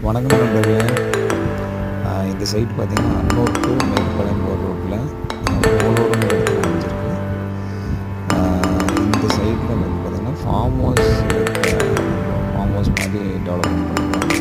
வணக்கம் நண்பர்களே. இந்த சைட் பார்த்திங்கன்னா அன்னூர் டு மேட்டுப்பாளையம் போகிற ரோட்டில் போலூருங்கிற இடத்துல அமைஞ்சிருக்கு. இந்த சைட்டில் வந்து பார்த்திங்கன்னா ஃபார்ம் ஹவுஸ் மாதிரி டெவலப்மெண்ட் பண்ணியிருக்காங்க.